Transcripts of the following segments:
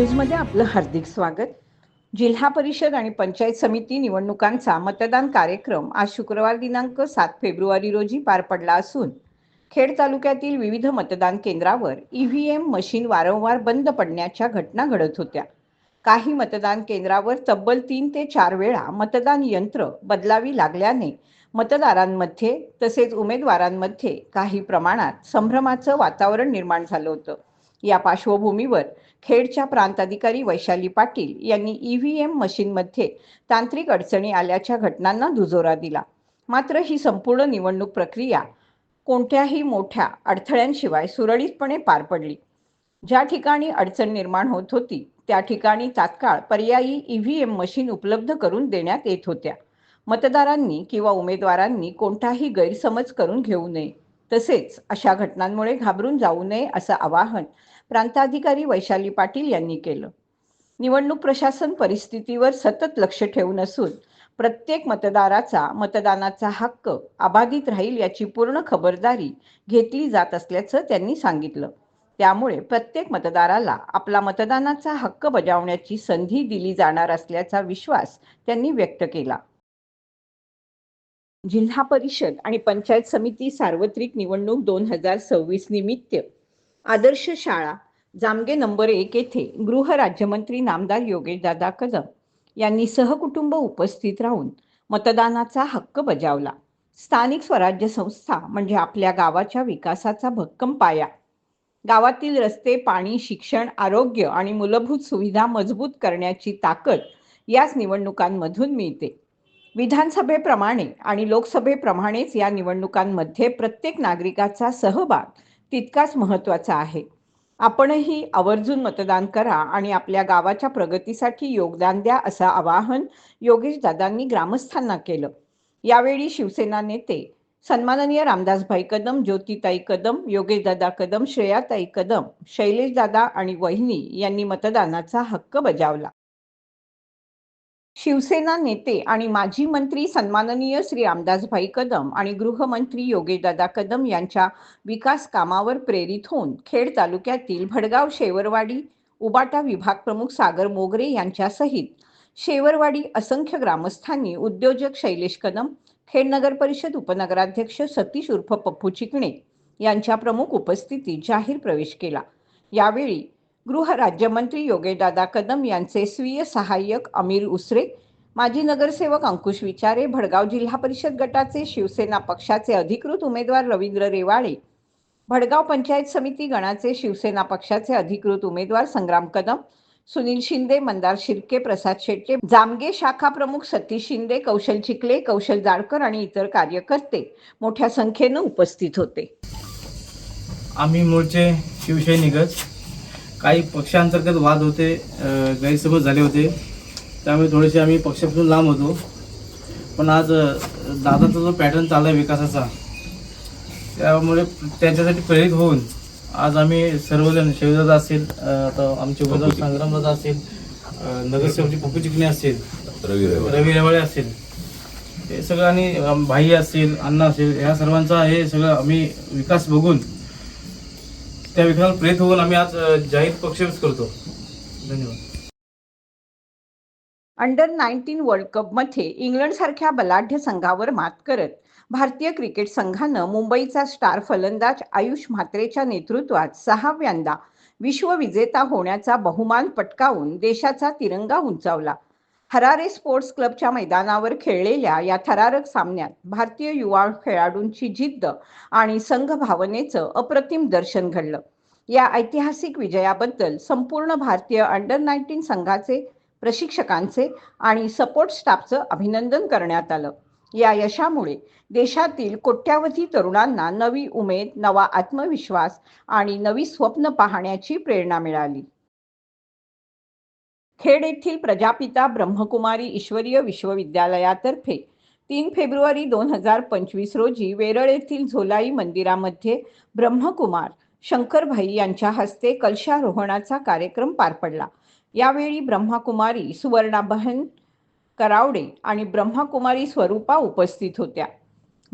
न्यूजमध्ये आपलं हार्दिक स्वागत. जिल्हा परिषद आणि पंचायत समिती निवडणुकांचा मतदान कार्यक्रम आज शुक्रवार दिनांक 7 फेब्रुवारी रोजी पार पडला असून खेड तालुक्यातील विविध मतदान केंद्रावर ईव्हीएम मशीन वारंवार बंद पडण्याच्या घटना घडत होत्या. काही मतदान केंद्रावर तब्बल 3 ते 4 वेळा मतदान यंत्र बदलावी लागल्याने मतदारांमध्ये तसेच उमेदवारांमध्ये काही प्रमाणात संभ्रमाचं वातावरण निर्माण झालं होतं. या पार्श्वभूमीवर खेडच्या प्रांताधिकारी वैशाली पाटील यांनी ईव्हीएम मशीनमध्ये तांत्रिक अडचणी आल्याच्या घटनांना दुजोरा दिला. मात्र ही संपूर्ण निवडणूक प्रक्रिया कोणत्याही मोठ्या अडथळ्यांशिवाय सुरळीतपणे पार पडली. ज्या ठिकाणी अडचण निर्माण होत होती त्या ठिकाणी तात्काळ पर्यायी ईव्हीएम मशीन उपलब्ध करून देण्यात येत होत्या. मतदारांनी किंवा उमेदवारांनी कोणताही गैरसमज करून घेऊ नये, तसेच अशा घटनांमुळे घाबरून जाऊ नये असं आवाहन प्रांताधिकारी वैशाली पाटील यांनी केलं. निवडणूक प्रशासन परिस्थितीवर सतत लक्ष ठेवून असून प्रत्येक मतदाराचा मतदानाचा हक्क अबाधित राहील याची पूर्ण खबरदारी घेतली जात असल्याचं त्यांनी सांगितलं. त्यामुळे प्रत्येक मतदाराला आपला मतदानाचा हक्क बजावण्याची संधी दिली जाणार असल्याचा विश्वास त्यांनी व्यक्त केला. जिल्हा परिषद आणि पंचायत समिती सार्वत्रिक निवडणूक 2026 निमित्त आदर्श शाळा जामगे नंबर 1 येथे गृह राज्यमंत्री नामदार योगेशदादा कदम यांनी सहकुटुंब उपस्थित राहून मतदानाचा हक्क बजावला. स्थानिक स्वराज्य संस्था म्हणजे आपल्या गावाच्या विकासाचा भक्कम पाया. गावातील रस्ते, पाणी, शिक्षण, आरोग्य आणि मूलभूत सुविधा मजबूत करण्याची ताकद याच निवडणुकांमधून मिळते. विधानसभेप्रमाणे आणि लोकसभेप्रमाणेच या निवडणुकांमध्ये प्रत्येक नागरिकाचा सहभाग तितकाच महत्त्वाचा आहे. आपणही आवर्जून मतदान करा आणि आपल्या गावाच्या प्रगतीसाठी योगदान द्या असं आवाहन योगेशदादांनी ग्रामस्थांना केलं. यावेळी शिवसेना नेते सन्माननीय रामदासभाई कदम, ज्योतिताई कदम, योगेशदादा कदम, श्रेयाताई कदम, शैलेशदादा आणि वहिनी यांनी मतदानाचा हक्क बजावला. शिवसेना नेते आणि माजी मंत्री सन्माननीय श्री रामदासभाई कदम आणि गृहमंत्री योगेशदादा कदम यांच्या विकास कामावर प्रेरित होऊन खेड तालुक्यातील भडगाव, शेवरवाडी, उबाटा विभाग प्रमुख सागर मोगरे यांच्यासहित शेवरवाडी असंख्य ग्रामस्थांनी उद्योजक शैलेश कदम, खेड नगर परिषद उपनगराध्यक्ष सतीश उर्फ पप्पू चिकणे यांच्या प्रमुख उपस्थितीत जाहीर प्रवेश केला. यावेळी गृह राज्यमंत्री योगेशदादा कदम यांचे स्वीय सहाय्यक अमीर उसरे, माजी नगरसेवक अंकुश विचारे, भडगाव जिल्हा परिषद गटाचे शिवसेना पक्षाचे अधिकृत उमेदवार रवींद्र रेवाळे, भडगाव पंचायत समिती गणाचे शिवसेना पक्षाचे अधिकृत उमेदवार संग्राम कदम, सुनील शिंदे, मंदार शिर्के, प्रसाद शेट्टे, जामगे शाखा प्रमुख सतीश शिंदे, कौशल चिखले, कौशल जाडकर आणि इतर कार्यकर्ते मोठ्या संख्येनं उपस्थित होते. आम्ही मूळचे शिवसैनिकच. काही पक्षांतर्गत वाद होते, गैरसमज झाले होते, त्यामुळे थोडेसे आम्ही पक्षापासून लांब होतो. पण आज दादाचा जो पॅटर्न चालला आहे विकासाचा, त्यामुळे त्याच्यासाठी प्रेरित होऊन आज आम्ही सर्वजण, शिवदादा असेल, आता आमचे उमेदवार संग्रामदादा असेल, नगरसेवकचे पप्पू चिकणे असेल, रवी रेवाळे असेल, हे सगळं, आणि भाई असेल, अण्णा असेल, ह्या सर्वांचा हे सगळं आम्ही विकास बघून त्या विकासाला प्रेरित होऊन आम्ही आज जाहीर पक्षप्रवेश करतो. धन्यवाद. अंडर 19 वर्ल्ड कपमध्ये इंग्लंडसारख्या बलाढ्य संघावर मात करत भारतीय क्रिकेट संघानं मुंबईचा स्टार फलंदाज आयुष म्हात्रेच्या नेतृत्वात 6व्यांदा विश्वविजेता होण्याचा बहुमान पटकावून देशाचा तिरंगा उंचावला. हरारे स्पोर्ट्स क्लबच्या मैदानावर खेळलेल्या या थरारक सामन्यात भारतीय युवा खेळाडूंची जिद्द आणि संघ भावनेचं अप्रतिम दर्शन घडलं. या ऐतिहासिक विजयाबद्दल संपूर्ण भारतीय अंडर 19 संघाचे, प्रशिक्षकांचे आणि सपोर्ट स्टाफचं अभिनंदन करण्यात आलं. या यशामुळे देशातील कोट्यावधी तरुणांना नवी उमेद, नवा आत्मविश्वास आणि नवी स्वप्न पाहण्याची प्रेरणा मिळाली. खेड येथील प्रजापिता ब्रह्मकुमारी ईश्वरीय विश्वविद्यालयातर्फे 3 फेब्रुवारी 2025 रोजी वेरळ येथील झोलाई मंदिरामध्ये ब्रह्मकुमार शंकरभाई यांच्या हस्ते कलशारोहणाचा कार्यक्रम पार पडला. यावेळी ब्रह्मकुमारी सुवर्णाबहन करावडे आणि ब्रह्मकुमारी स्वरूपा उपस्थित होत्या.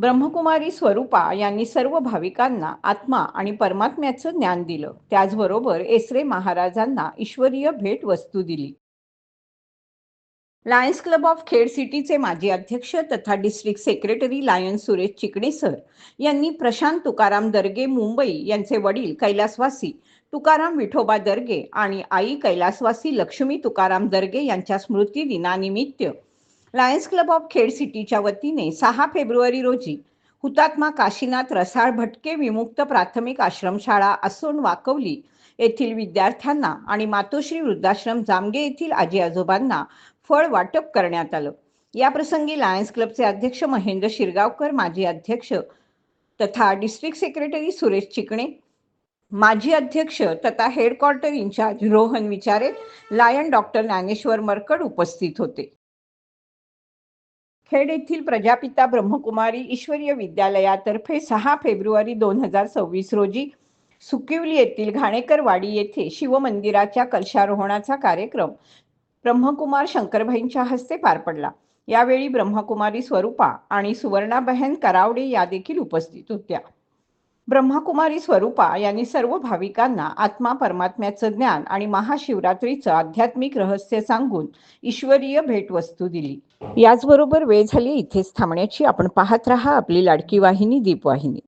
ब्रह्मकुमारी स्वरूपा यांनी सर्व भाविकांना आत्मा आणि परमात्म्याचं ज्ञान दिलं. त्याचबरोबर एसरे महाराजांना ईश्वरीय भेट वस्तू दिली. लायन्स क्लब ऑफ खेड सिटीचे माजी अध्यक्ष तथा district secretary lion Suresh Chikane sir यांनी प्रशांत तुकाराम दर्गे मुंबई यांचे वडील कैलासवासी तुकाराम विठोबा दर्गे आणि आई कैलासवासी लक्ष्मी तुकाराम दर्गे यांच्या स्मृती दिनानिमित्त लायन्स क्लब ऑफ खेड सिटीच्या वतीने 6 फेब्रुवारी रोजी हुतात्मा काशीनाथ रसाळ भटके विमुक्त प्राथमिक आश्रमशाळा असोन वाकवली येथील विद्यार्थ्यांना आणि मातोश्री वृद्धाश्रम जामगे येथील आजी आजोबांना फळ वाटप करण्यात आलं. या प्रसंगी लायन्स क्लबचे अध्यक्ष महेंद्र शिरगावकर, माजी अध्यक्ष तथा डिस्ट्रिक्ट सेक्रेटरी सुरेश चिकणे, माजी अध्यक्ष तथा हेडक्वार्टर इंचार्ज रोहन विचारे, लायन डॉक्टर ज्ञानेश्वर मरकड उपस्थित होते. खेड येथील प्रजापिता ब्रह्मकुमारी ईश्वरीय विद्यालयातर्फे 6 फेब्रुवारी 2026 रोजी सुकिवली येथील घाणेकरवाडी येथे शिवमंदिराच्या कलशारोहणाचा कार्यक्रम ब्रह्मकुमार शंकरभाईंच्या हस्ते पार पडला. यावेळी ब्रह्मकुमारी स्वरूपा आणि सुवर्णाबहेन करावडे या देखील उपस्थित होत्या. ब्रह्मकुमारी स्वरूपा यांनी सर्व भाविकांना आत्मा परमात्म्याचं ज्ञान आणि महाशिवरात्रीचं आध्यात्मिक रहस्य सांगून ईश्वरीय भेटवस्तू दिली. याचबरोबर वेळ झाली इथेच थांबण्याची. आपण पाहत राहा आपली लाडकी वाहिनी दीपवाहिनी.